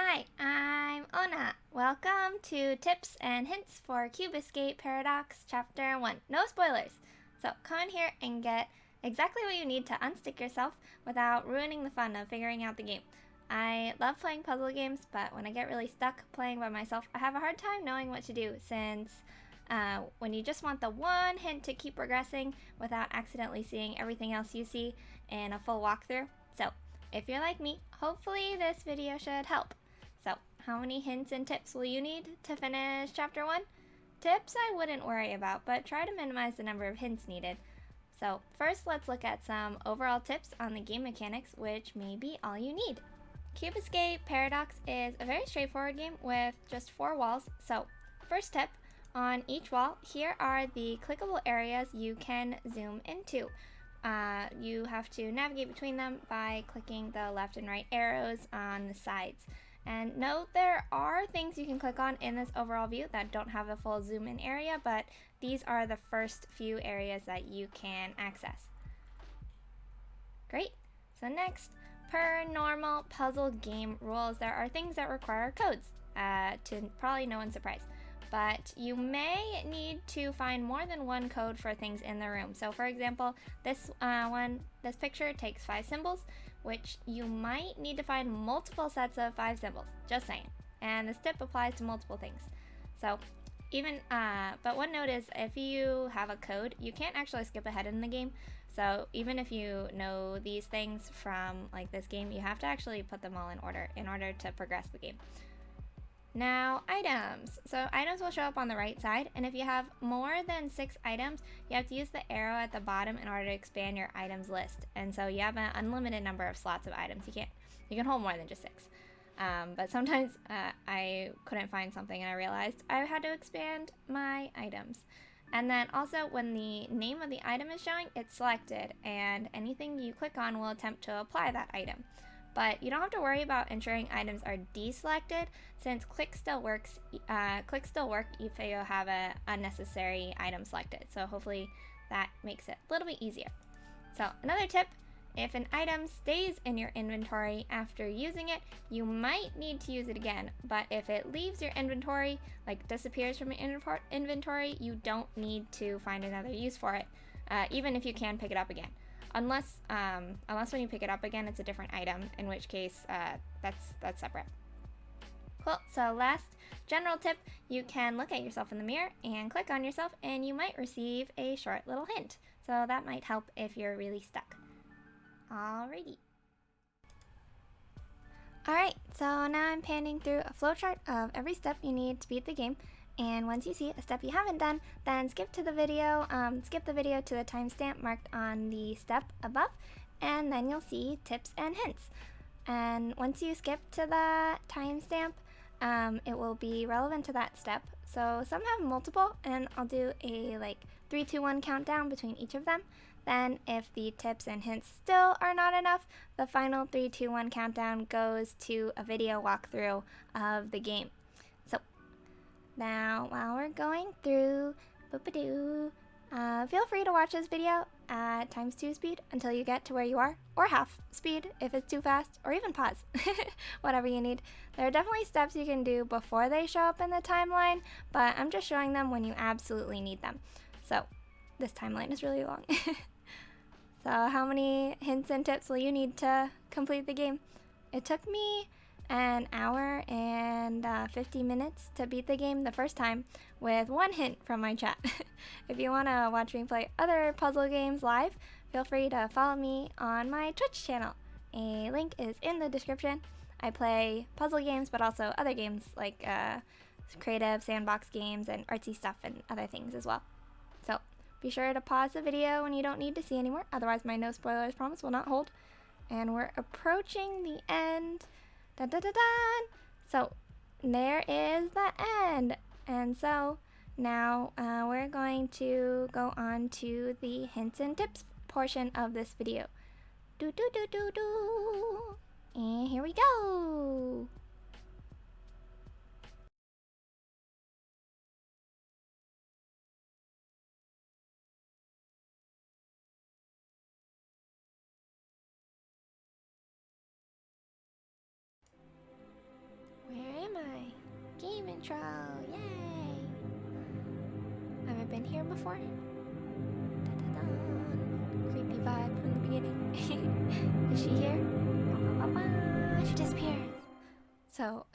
Hi, I'm Ona. Welcome to Tips and Hints for Cube Escape Paradox Chapter 1. No spoilers! So come in here and get exactly what you need to unstick yourself without ruining the fun of figuring out the game. I love playing puzzle games, but when I get really stuck playing by myself, I have a hard time knowing what to do since when you just want the one hint to keep progressing without accidentally seeing everything else you see in a full walkthrough. So if you're like me, hopefully this video should help. So, how many hints and tips will you need to finish Chapter 1? Tips I wouldn't worry about, but try to minimize the number of hints needed. So, first let's look at some overall tips on the game mechanics, which may be all you need. Cube Escape Paradox is a very straightforward game with just 4 walls. So, first tip, on each wall, here are the clickable areas you can zoom into. You have to navigate between them by clicking the left and right arrows on the sides. And note there are things you can click on in this overall view that don't have a full zoom in area, but these are the first few areas that you can access. Great. So next, per normal puzzle game rules, there are things that require codes, to probably no one's surprise. But you may need to find more than one code for things in the room. So for example, this picture takes 5 symbols, which you might need to find multiple sets of 5 symbols, just saying. And this tip applies to multiple things. So but one note is if you have a code, you can't actually skip ahead in the game. So even if you know these things from like this game, you have to actually put them all in order to progress the game. Now, items. So items will show up on the right side, and if you have more than 6 items, you have to use the arrow at the bottom in order to expand your items list. And so you have an unlimited number of slots of items. You can hold more than just 6. But sometimes I couldn't find something and I realized I had to expand my items. And then also when the name of the item is showing, it's selected, and anything you click on will attempt to apply that item. But you don't have to worry about ensuring items are deselected, since click still work if you have an unnecessary item selected. So hopefully that makes it a little bit easier. So another tip, if an item stays in your inventory after using it, you might need to use it again. But if it leaves your inventory, like disappears from your inventory, you don't need to find another use for it, even if you can pick it up again. Unless when you pick it up again, it's a different item, in which case that's separate. Cool, so last general tip, you can look at yourself in the mirror and click on yourself and you might receive a short little hint. So that might help if you're really stuck. Alrighty. Alright, so now I'm panning through a flowchart of every step you need to beat the game. And once you see a step you haven't done, then skip the video to the timestamp marked on the step above, and then you'll see tips and hints. And once you skip to the timestamp, it will be relevant to that step. So some have multiple, and I'll do a 3, 2, 1 countdown between each of them. Then if the tips and hints still are not enough, the final 3, 2, 1 countdown goes to a video walkthrough of the game. Now, while we're going through, feel free to watch this video at ×2 speed until you get to where you are, or half speed if it's too fast, or even pause, whatever you need. There are definitely steps you can do before they show up in the timeline, but I'm just showing them when you absolutely need them. So, this timeline is really long. So, how many hints and tips will you need to complete the game? It took me an hour and 50 minutes to beat the game the first time with 1 hint from my chat. If you want to watch me play other puzzle games live, feel free to follow me on my Twitch channel. A link is in the description. I play puzzle games, but also other games like creative sandbox games and artsy stuff and other things as well. So be sure to pause the video when you don't need to see anymore, otherwise my no spoilers promise will not hold. And we're approaching the end. Dun, dun, dun, dun. So there is the end, and so now we're going to go on to the hints and tips portion of this video. And here we go. intro! Yay! Have I been here before? Da-da-da. Creepy vibe from the beginning. Is she here? Ba-ba-ba-ba. She disappears! So,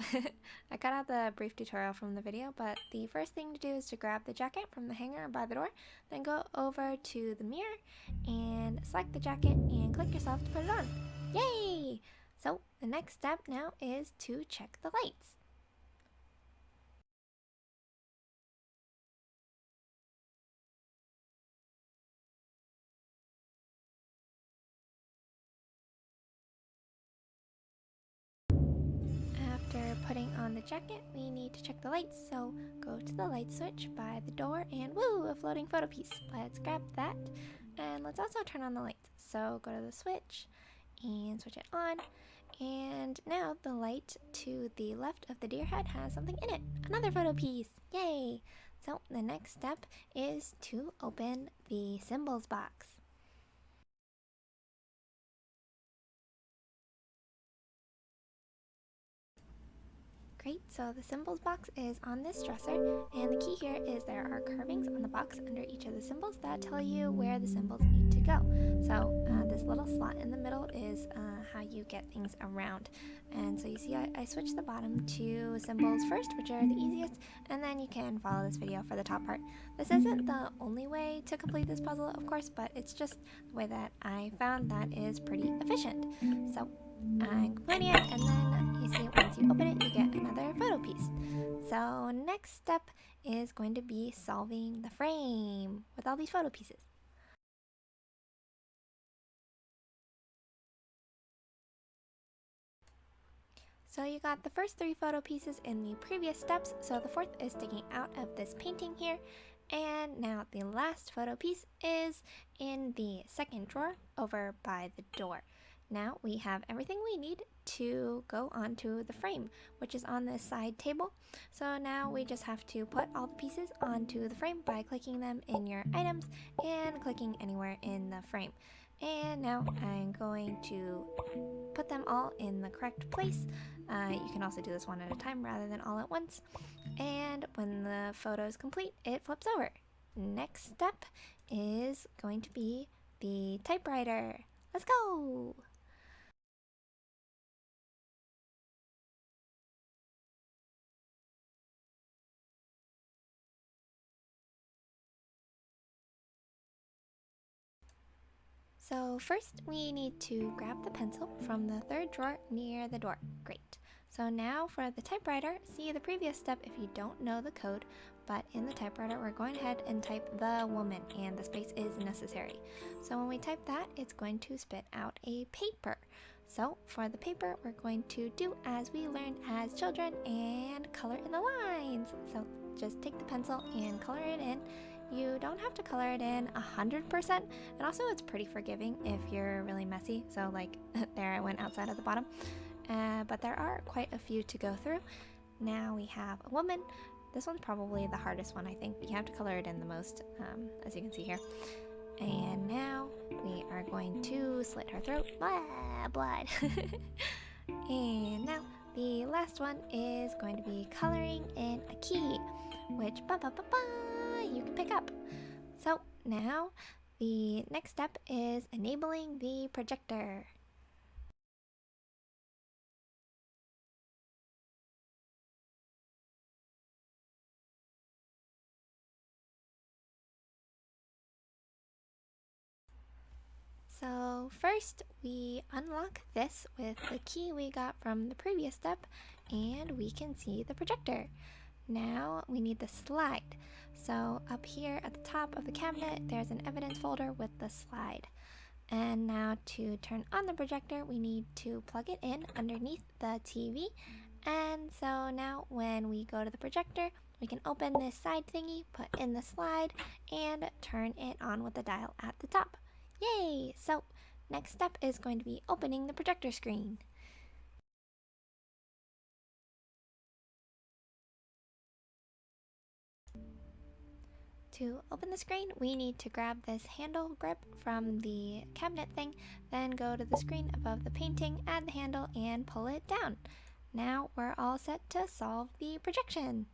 I cut out the brief tutorial from the video, but the first thing to do is to grab the jacket from the hanger by the door, then go over to the mirror and select the jacket and click yourself to put it on. Yay! So, the next step now is to check the lights. After putting on the jacket, we need to check the lights, so go to the light switch by the door and woo, a floating photo piece. Let's grab that, and let's also turn on the lights. So go to the switch and switch it on, and now the light to the left of the deer head has something in it, another photo piece. Yay! So the next step is to open the symbols box. Great, so the symbols box is on this dresser, and the key here is there are carvings on the box under each of the symbols that tell you where the symbols need to go. So this little slot in the middle is how you get things around. And so you see I switched the bottom two symbols first, which are the easiest, and then you can follow this video for the top part. This isn't the only way to complete this puzzle, of course, but it's just the way that I found that is pretty efficient. So I'm completing it, and then you see once you open it, you get another photo piece. So next step is going to be solving the frame with all these photo pieces. So you got the first three photo pieces in the previous steps, so the fourth is sticking out of this painting here. And now the last photo piece is in the second drawer over by the door. Now we have everything we need to go onto the frame, which is on this side table. So now we just have to put all the pieces onto the frame by clicking them in your items and clicking anywhere in the frame. And now I'm going to put them all in the correct place. You can also do this one at a time rather than all at once. And when the photo is complete, it flips over. Next step is going to be the typewriter. Let's go! So first we need to grab the pencil from the third drawer near the door. Great. So now for the typewriter, see the previous step if you don't know the code, but in the typewriter we're going ahead and type the woman, and the space is necessary. So when we type that, it's going to spit out a paper. So for the paper, we're going to do as we learned as children and color in the lines. So just take the pencil and color it in. You don't have to color it in 100%, and also it's pretty forgiving if you're really messy. So like there I went outside of the bottom, but there are quite a few to go through. Now we have a woman. This one's probably the hardest one, I think. You have to color it in the most, as you can see here. And now we are going to slit her throat. Blah, blood. And now the last one is going to be coloring in a key, which you can pick up. So now the next step is enabling the projector. So first we unlock this with the key we got from the previous step, and we can see the projector. Now we need the slide. So up here at the top of the cabinet, there's an evidence folder with the slide. And now to turn on the projector, we need to plug it in underneath the TV. And so now when we go to the projector, we can open this side thingy, put in the slide, and turn it on with the dial at the top. Yay! So next step is going to be opening the projector screen. To open the screen, we need to grab this handle grip from the cabinet thing, then go to the screen above the painting, add the handle, and pull it down. Now we're all set to solve the projection.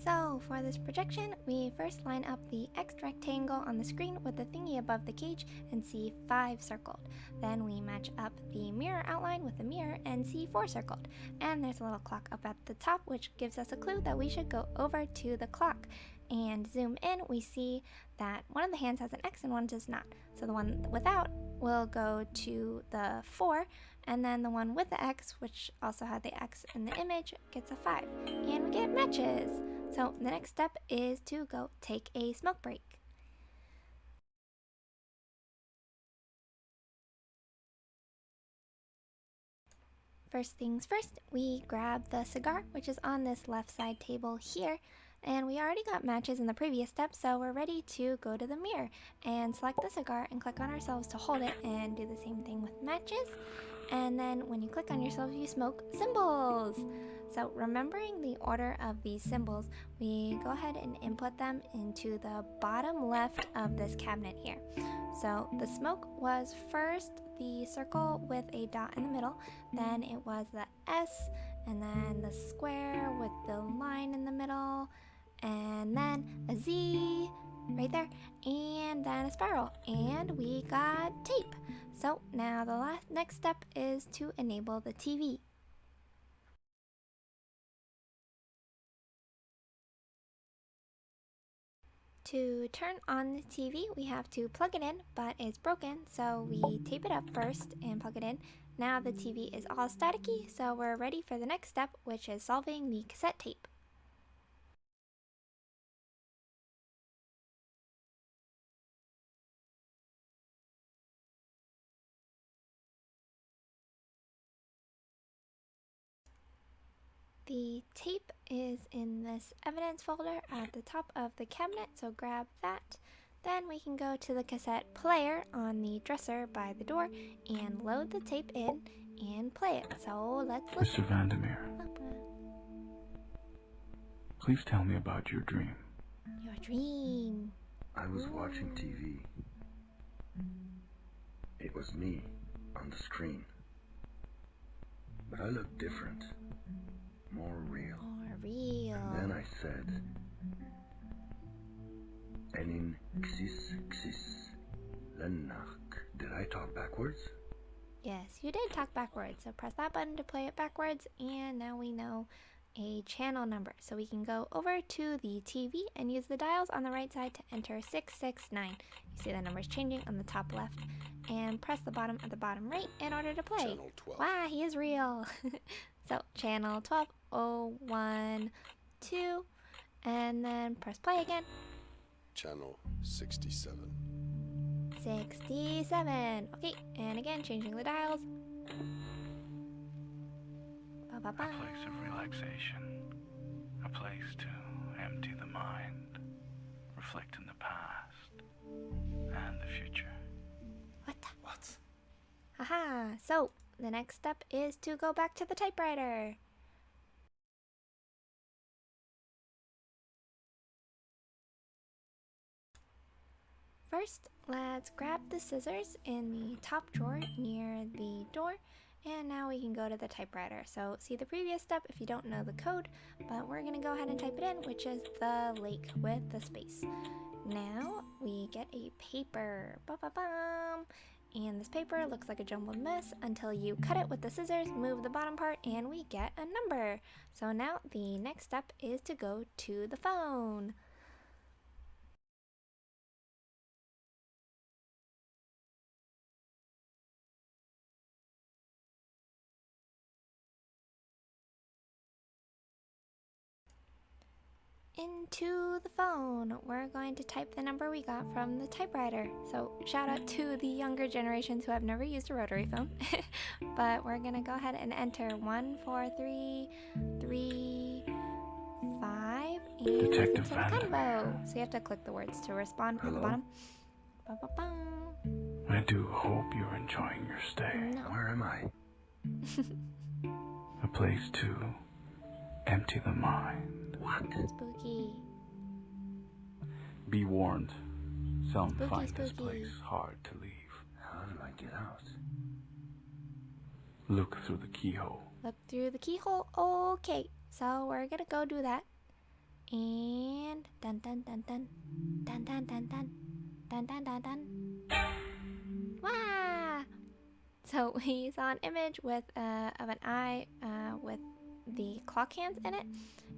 So for this projection, we first line up the X rectangle on the screen with the thingy above the cage and see 5 circled. Then we match up the mirror outline with the mirror and see 4 circled. And there's a little clock up at the top which gives us a clue that we should go over to the clock. And zoom in, we see that one of the hands has an X and one does not. So the one without will go to the 4, and then the one with the X, which also had the X in the image, gets a 5. And we get matches! So the next step is to go take a smoke break. First things first, we grab the cigar, which is on this left side table here, and we already got matches in the previous step, so we're ready to go to the mirror and select the cigar and click on ourselves to hold it and do the same thing with matches. And then when you click on yourself, you smoke symbols. So remembering the order of these symbols, we go ahead and input them into the bottom left of this cabinet here. So the smoke was first the circle with a dot in the middle, then it was the S, and then the square with the line in the middle, and then a Z right there, and then a spiral, and we got tape. So now the next step is to enable the TV. To turn on the TV, we have to plug it in, but it's broken, so we tape it up first and plug it in. Now the TV is all staticky, so we're ready for the next step, which is solving the cassette tape. The tape is in this evidence folder at the top of the cabinet, so grab that. Then we can go to the cassette player on the dresser by the door and load the tape in and play it. So let's listen. Mr. Vandermeer, please tell me about your dream. Your dream. I was watching TV. It was me on the screen. But I looked different. More real. More real. And then I said, Enin xis xis lenach. Did I talk backwards? Yes, you did talk backwards. So press that button to play it backwards, and now we know a channel number. So we can go over to the TV and use the dials on the right side to enter 669. You see the numbers changing on the top left, and press the bottom at the bottom right in order to play. Channel 12. Wow, he is real. So channel 12012, and then press play again. Channel 67. 67. Okay, and again, changing the dials. A place of relaxation, a place to empty the mind, reflect in the past and the future. What? Haha, so the next step is to go back to the typewriter. First, let's grab the scissors in the top drawer near the door, and now we can go to the typewriter. So see the previous step if you don't know the code, but we're gonna go ahead and type it in, which is the lake with the space. Now we get a paper. Ba-ba-bum. And this paper looks like a jumbled mess until you cut it with the scissors, move the bottom part, and we get a number. So now the next step is to go to the phone. Into the phone, we're going to type the number we got from the typewriter. So shout out to the younger generations who have never used a rotary phone. But we're gonna go ahead and enter 14335 and listen Detective to the Vandermeer. convo. So you have to click the words to respond at the Hello? bottom. Ba-ba-bum. I do hope you're enjoying your stay. No. Where am I? A place to empty the mind. What? Spooky. Be warned, some Spooky, find this spooky. place hard to leave. How do I get out? Look through the keyhole. Look through the keyhole. Okay, so we're gonna go do that. And dun dun dun dun dun dun dun dun dun dun dun dun. Wow! So we saw an image with of an eye with the clock hands in it,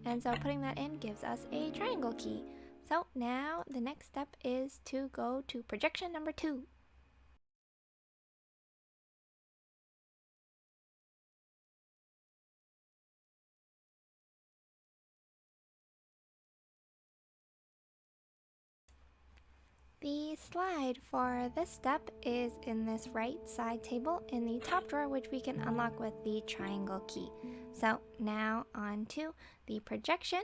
and so putting that in gives us a triangle key. So now the next step is to go to projection number 2. The slide for this step is in this right side table in the top drawer, which we can unlock with the triangle key. So now on to the projection.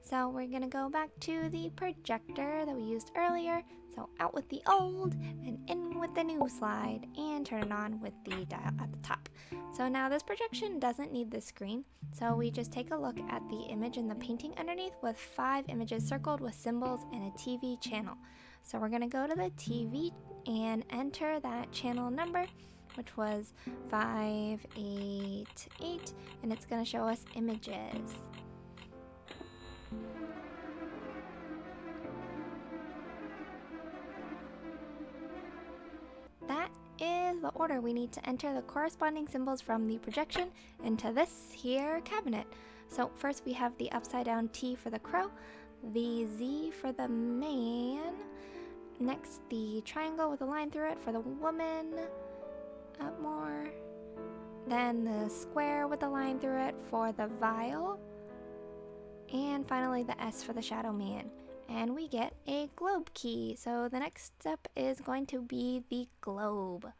So we're gonna go back to the projector that we used earlier. So out with the old and in with the new slide, and turn it on with the dial at the top. So now this projection doesn't need the screen, so we just take a look at the image in the painting underneath with 5 images circled with symbols and a TV channel. So we're gonna go to the TV and enter that channel number, which was 588, and it's gonna show us images. That is the order. We need to enter the corresponding symbols from the projection into this here cabinet. So first we have the upside down T for the crow, the Z for the man, next the triangle with a line through it for the woman, up more, then the square with a line through it for the vial, and finally the S for the shadow man. And we get a globe key. So the next step is going to be the globe.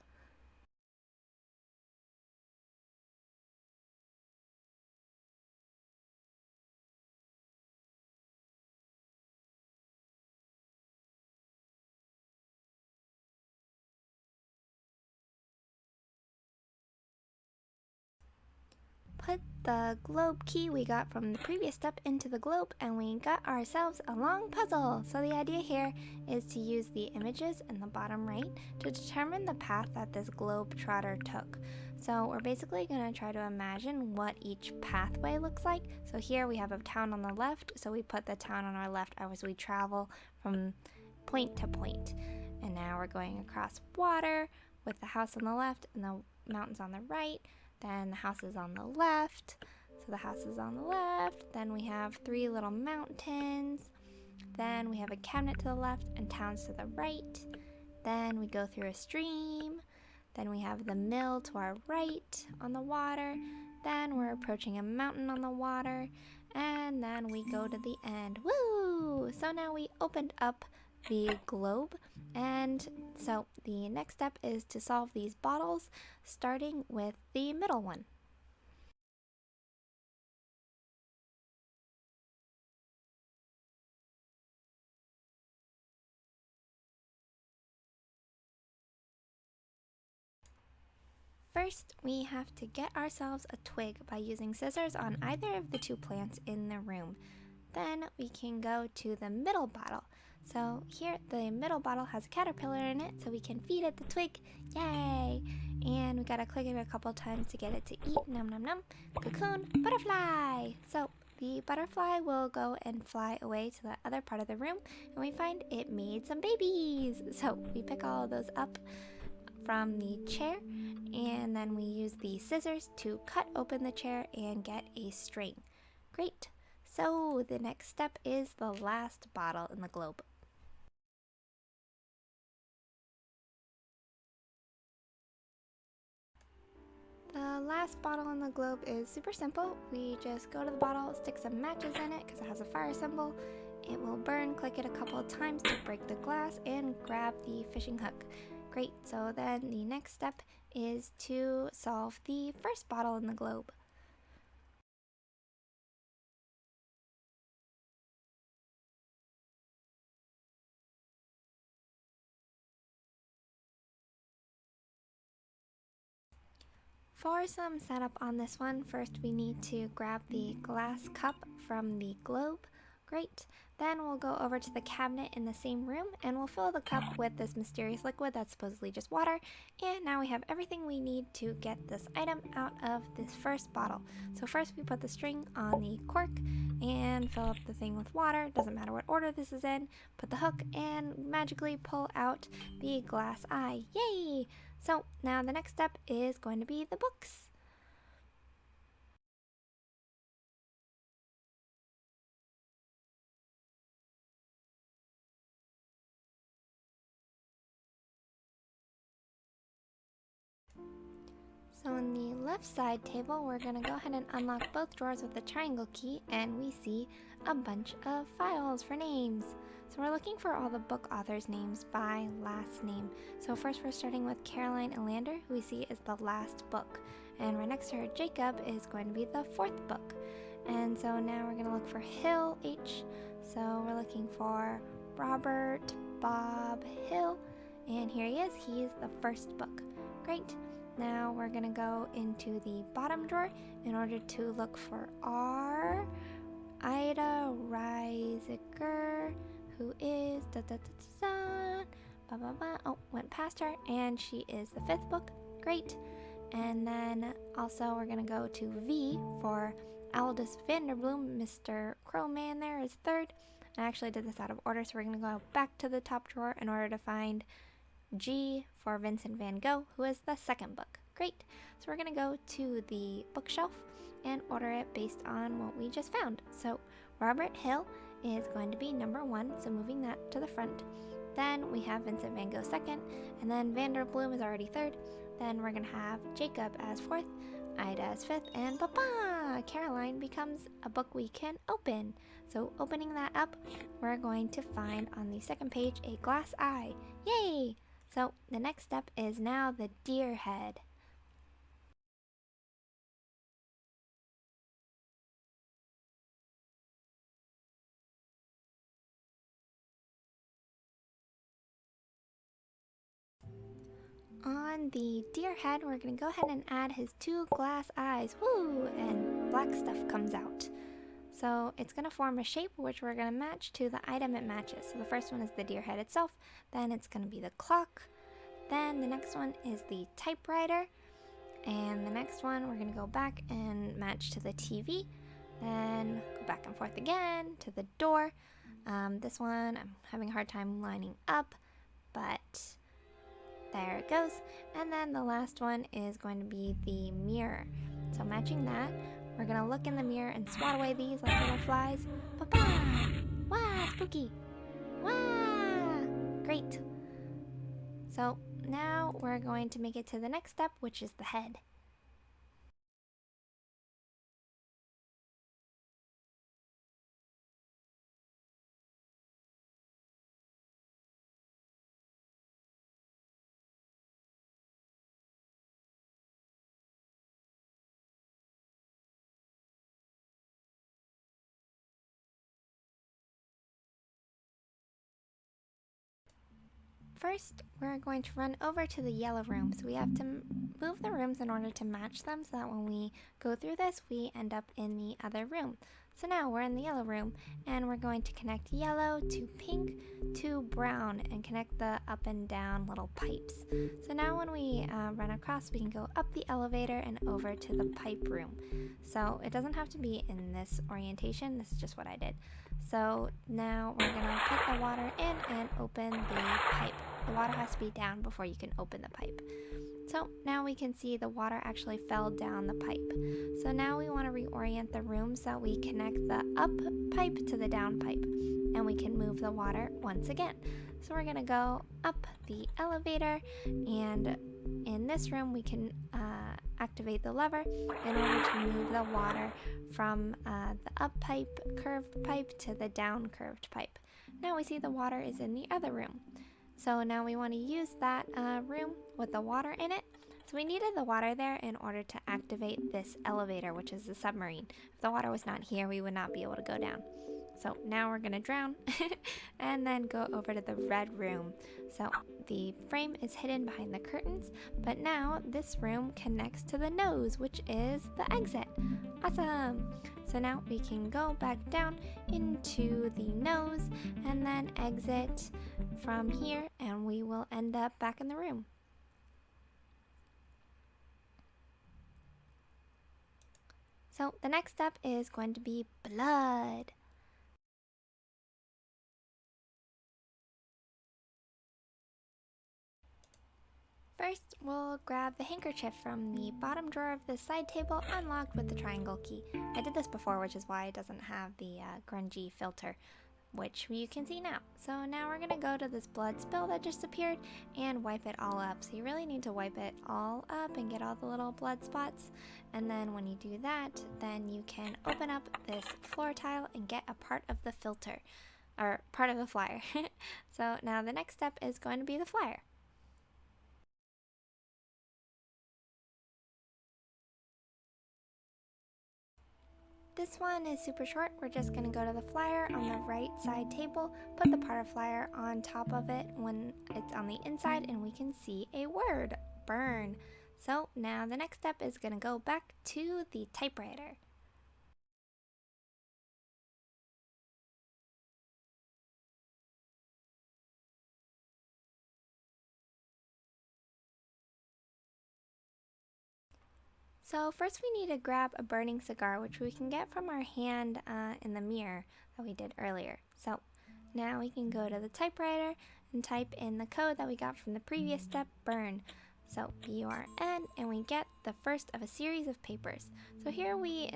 Put the globe key we got from the previous step into the globe, and we got ourselves a long puzzle. So the idea here is to use the images in the bottom right to determine the path that this globe trotter took. So we're basically going to try to imagine what each pathway looks like. So here we have a town on the left, so we put the town on our left as we travel from point to point. And now we're going across water with the house on the left and the mountains on the right. Then the house is on the left, so the house is on the left. Then we have 3 little mountains. Then we have a cabinet to the left and towns to the right. Then we go through a stream. Then we have the mill to our right on the water. Then we're approaching a mountain on the water. And then we go to the end. Woo! So now we opened up the globe, and so the next step is to solve these bottles, starting with the middle one. First, we have to get ourselves a twig by using scissors on either of the 2 plants in the room. Then we can go to the middle bottle. So here, the middle bottle has a caterpillar in it, so we can feed it the twig. Yay! And we gotta click it a couple times to get it to eat. Num num num. Cocoon, butterfly! So the butterfly will go and fly away to the other part of the room, and we find it made some babies. So we pick all of those up from the chair, and then we use the scissors to cut open the chair and get a string. Great! So the next step is the last bottle in the globe. The last bottle in the globe is super simple. We just go to the bottle, stick some matches in it because it has a fire symbol. It will burn, click it a couple of times to break the glass, and grab the fishing hook. Great, so then the next step is to solve the first bottle in the globe. For some setup on this one, first we need to grab the glass cup from the globe. Great. Then we'll go over to the cabinet in the same room and we'll fill the cup with this mysterious liquid that's supposedly just water. And now we have everything we need to get this item out of this first bottle. So first we put the string on the cork and fill up the thing with water. Doesn't matter what order this is in. Put the hook and magically pull out the glass eye. Yay! So now the next step is going to be the books. So on the left side table, we're going to go ahead and unlock both drawers with the triangle key, and we see a bunch of files for names. So we're looking for all the book authors' names by last name. So first we're starting with Caroline Elander, who we see is the last book. And right next to her, Jacob, is going to be the fourth book. And so now we're going to look for Hill H. So we're looking for Robert Bob Hill. And here he is. He is the first book. Great. Now we're going to go into the bottom drawer in order to look for R. Ida Reisiger, who is oh, went past her, and she is the fifth book. Great. And then also we're going to go to V for Aldous Vanderbloom. Mr. Crowman there is third. I actually did this out of order, so we're going to go back to the top drawer in order to find G for Vincent van Gogh, who is the second book. Great. So we're going to go to the bookshelf and order it based on what we just found. So Robert Hill is going to be number 1, so moving that to the front. Then we have Vincent van Gogh second, and then Vanderbloom is already third. Then we're going to have Jacob as fourth, Ida as fifth, and Papa! Caroline becomes a book we can open. So opening that up, we're going to find on the second page a glass eye. Yay! So the next step is now the deer head. On the deer head, we're going to go ahead and add his 2 glass eyes. Woo! And black stuff comes out. So it's going to form a shape which we're going to match to the item it matches. So the first one is the deer head itself, then it's going to be the clock, then the next one is the typewriter, and the next one we're going to go back and match to the TV, then go back and forth again to the door. This one I'm having a hard time lining up, but there it goes. And then the last one is going to be the mirror. So matching that, we're going to look in the mirror and swat away these like little flies. Ba-ba! Wah! Spooky! Wah! Great. So now we're going to make it to the next step, which is the head. First, we're going to run over to the yellow room. So we have to move the rooms in order to match them so that when we go through this, we end up in the other room. So now we're in the yellow room and we're going to connect yellow to pink to brown and connect the up and down little pipes. So now when we run across, we can go up the elevator and over to the pipe room. So it doesn't have to be in this orientation. This is just what I did. So now we're going to put the water in and open the pipe. The water has to be down before you can open the pipe. So now we can see the water actually fell down the pipe. So now we want to reorient the room so we connect the up pipe to the down pipe, and we can move the water once again. So we're going to go up the elevator, and in this room we can activate the lever in order to move the water from the up pipe, curved pipe, to the down curved pipe. Now we see the water is in the other room. So now we want to use that room with the water in it. So we needed the water there in order to activate this elevator, which is the submarine. If the water was not here, we would not be able to go down. So now we're gonna drown and then go over to the red room. So the frame is hidden behind the curtains, but now this room connects to the nose, which is the exit. Awesome! So now we can go back down into the nose and then exit from here, and we will end up back in the room. So the next step is going to be blood. First, we'll grab the handkerchief from the bottom drawer of the side table unlocked with the triangle key. I did this before, which is why it doesn't have the grungy filter, which you can see now. So now we're gonna go to this blood spill that just appeared and wipe it all up. So you really need to wipe it all up and get all the little blood spots. And then when you do that, then you can open up this floor tile and get a part of the filter, or part of the flyer. So now the next step is going to be the flyer. This one is super short. We're just going to go to the flyer on the right side table, put the part of flyer on top of it when it's on the inside, and we can see a word, burn. So now the next step is going to go back to the typewriter. So first we need to grab a burning cigar, which we can get from our hand in the mirror that we did earlier. So now we can go to the typewriter and type in the code that we got from the previous step, burn. So BURN, and we get the first of a series of papers. So here we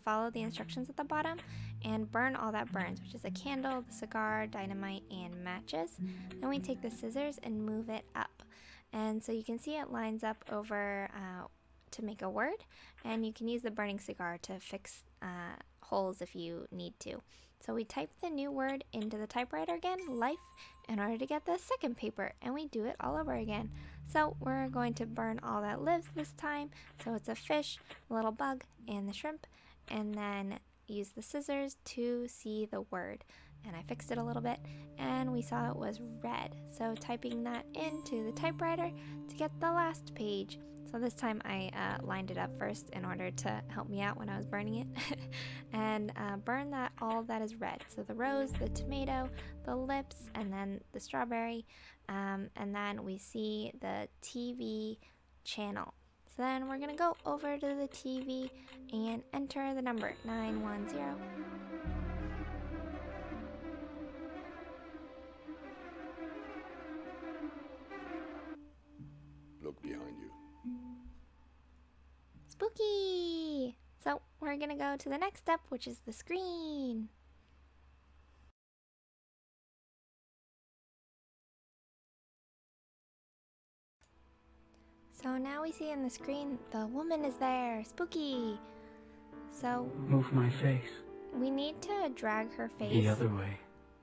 follow the instructions at the bottom and burn all that burns, which is a candle, the cigar, dynamite, and matches. Then we take the scissors and move it up. And so you can see it lines up over to make a word, and you can use the burning cigar to fix holes if you need to. So we type the new word into the typewriter again, life, in order to get the second paper, and we do it all over again. So we're going to burn all that lives this time. So it's a fish, a little bug, and the shrimp, and then use the scissors to see the word. And I fixed it a little bit, and we saw it was red. So typing that into the typewriter to get the last page. So this time I lined it up first in order to help me out when I was burning it. And burn that all that is red. So the rose, the tomato, the lips, and then the strawberry. And then we see the TV channel. So then we're gonna go over to the TV and enter the number 910. Look behind you. Spooky! So we're gonna go to the next step, which is the screen. So now we see in the screen, the woman is there, spooky. So Move my face. we need to drag her face The other way.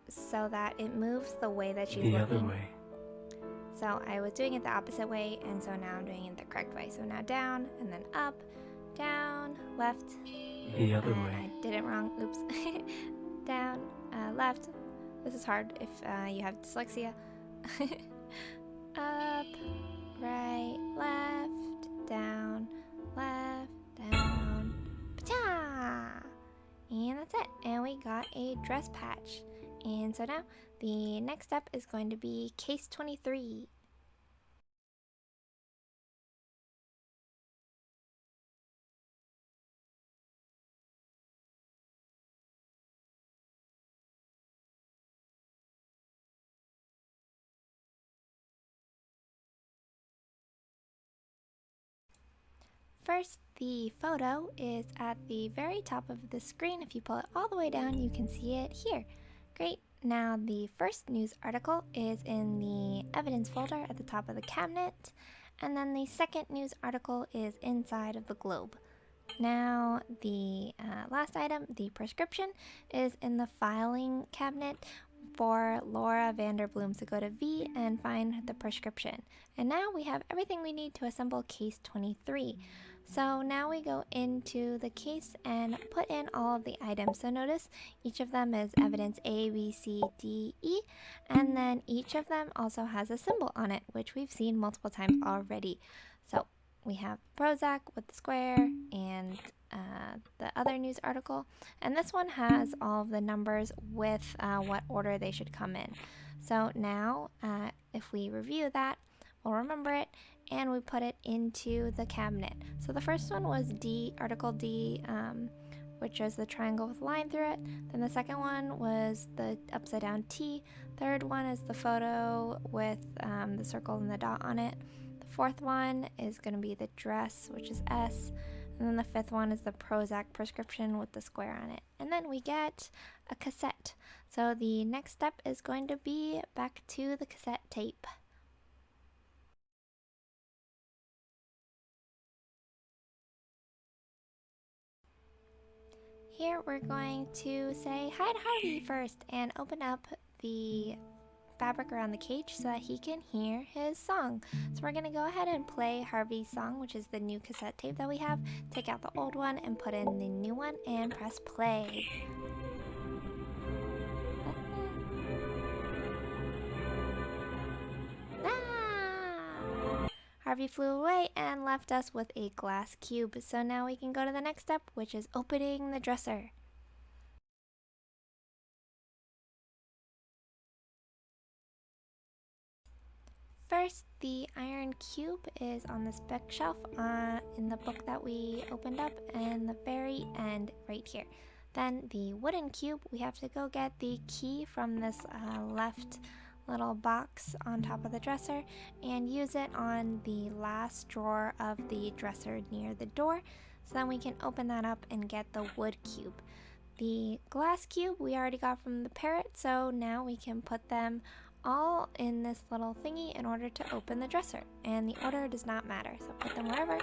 so that it moves the way that she's The looking. other way. So I was doing it the opposite way, and so now I'm doing it the correct way. So now down, and then up, down, left. The other and way. I did it wrong, oops. Down, left. This is hard if you have dyslexia. Up, right, left, down, pa-cha! And that's it. And we got a dress patch. And so now the next step is going to be case 23. First, the photo is at the very top of the screen. If you pull it all the way down, you can see it here. Great. Now, the first news article is in the evidence folder at the top of the cabinet, and then the second news article is inside of the globe. Now, the last item, the prescription, is in the filing cabinet for Laura Vanderbloom. So go to V and find the prescription. And now we have everything we need to assemble case 23. So now we go into the case and put in all of the items. So notice each of them is evidence A, B, C, D, E, and then each of them also has a symbol on it, which we've seen multiple times already. So we have Prozac with the square and the other news article, and this one has all of the numbers with what order they should come in. So now if we review that, we'll remember it and we put it into the cabinet. So the first one was D, article D, which is the triangle with a line through it. Then the second one was the upside down T. Third one is the photo with the circle and the dot on it. The fourth one is going to be the dress, which is S. And then the fifth one is the Prozac prescription with the square on it. And then we get a cassette. So the next step is going to be back to the cassette tape. Here we're going to say hi to Harvey first and open up the fabric around the cage so that he can hear his song. So we're going to go ahead and play Harvey's song, which is the new cassette tape that we have. Take out the old one and put in the new one and press play. Harvey flew away and left us with a glass cube. So now we can go to the next step, which is opening the dresser. First, the iron cube is on this back shelf in the book that we opened up, and the very end right here. Then the wooden cube, we have to go get the key from this left little box on top of the dresser and use it on the last drawer of the dresser near the door. So then we can open that up and get the wood cube. The glass cube we already got from the parrot, so now we can put them all in this little thingy in order to open the dresser, and the order does not matter. So put them wherever,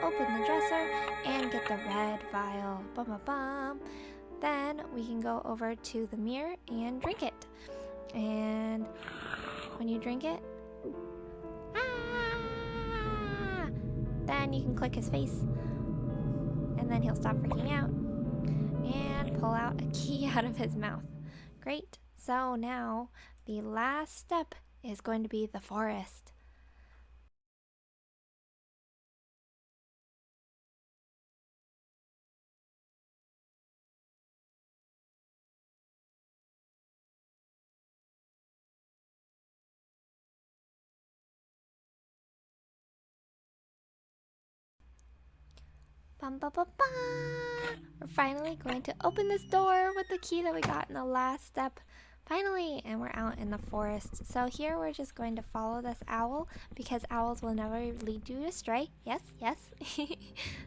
open the dresser, and get the red vial. Bum, bum, bum. Then we can go over to the mirror and drink it. And when you drink it, then you can click his face, and then he'll stop freaking out and pull out a key out of his mouth. Great. So now the last step is going to be the forest. Bum, ba, ba, ba. We're finally going to open this door with the key that we got in the last step. Finally, and we're out in the forest. So here we're just going to follow this owl because owls will never lead you astray. Yes, yes.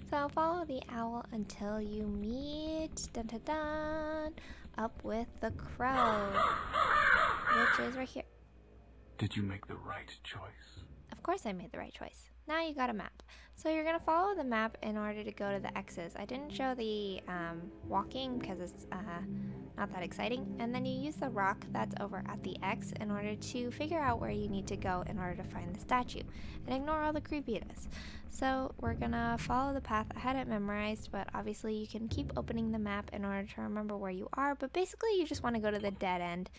So follow the owl until you meet dun, dun, dun, up with the crow, which is right here. Did you make the right choice? Of course I made the right choice. Now you got a map. So you're going to follow the map in order to go to the X's. I didn't show the walking because it's not that exciting. And then you use the rock that's over at the X in order to figure out where you need to go in order to find the statue. And ignore all the creepiness. So we're going to follow the path. I had it memorized, but obviously you can keep opening the map in order to remember where you are. But basically you just want to go to the dead end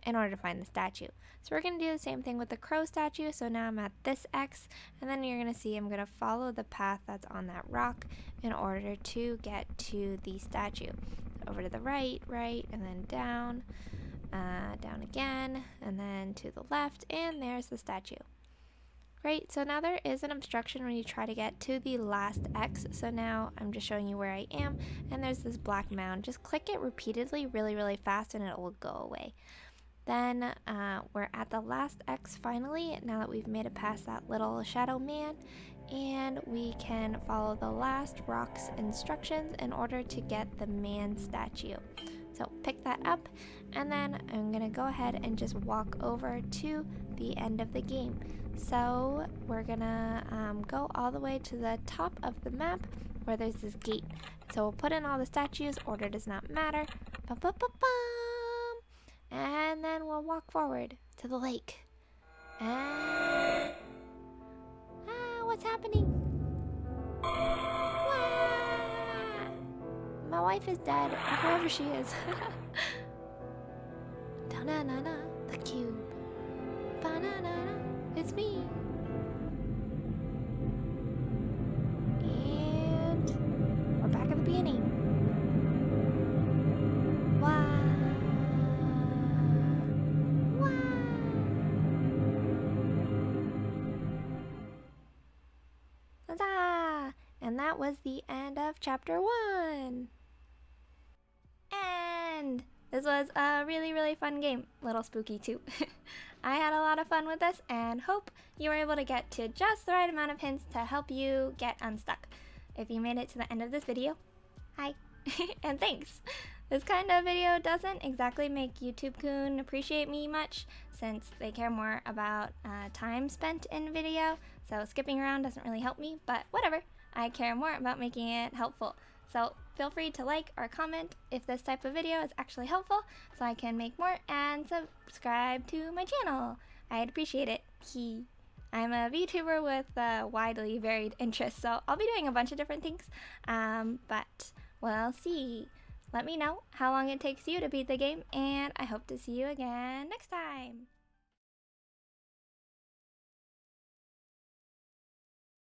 in order to find the statue. So we're going to do the same thing with the crow statue. So now I'm at this X, and then you're going to see I'm going to follow the path that's on that rock in order to get to the statue. Over to the right, and then down, down again, and then to the left, and there's the statue. Great, so now there is an obstruction when you try to get to the last X. So now I'm just showing you where I am, and there's this black mound. Just click it repeatedly really, really fast, and it will go away. Then we're at the last X finally, now that we've made it past that little shadow man, and we can follow the last rock's instructions in order to get the man statue. So pick that up, and then I'm gonna go ahead and just walk over to the end of the game. So we're gonna go all the way to the top of the map where there's this gate. So we'll put in all the statues, order does not matter. Bum, bum, bum, bum. And then we'll walk forward to the lake. And... what's happening? Wah! My wife is dead, or whoever she is. Da-na-na-na, the cube. Ba-na-na-na, it's me. And we're back at the beginning. Wow. Huzzah! And that was the end of chapter 1. And this was a really, really fun game. Little spooky too. I had a lot of fun with this and hope you were able to get to just the right amount of hints to help you get unstuck. If you made it to the end of this video, hi, and thanks. This kind of video doesn't exactly make YouTube-kun appreciate me much, since they care more about time spent in video, so skipping around doesn't really help me, but whatever. I care more about making it helpful. So feel free to like or comment if this type of video is actually helpful, so I can make more and subscribe to my channel. I'd appreciate it. I'm a VTuber with widely varied interests, so I'll be doing a bunch of different things, but we'll see. Let me know how long it takes you to beat the game, and I hope to see you again next time.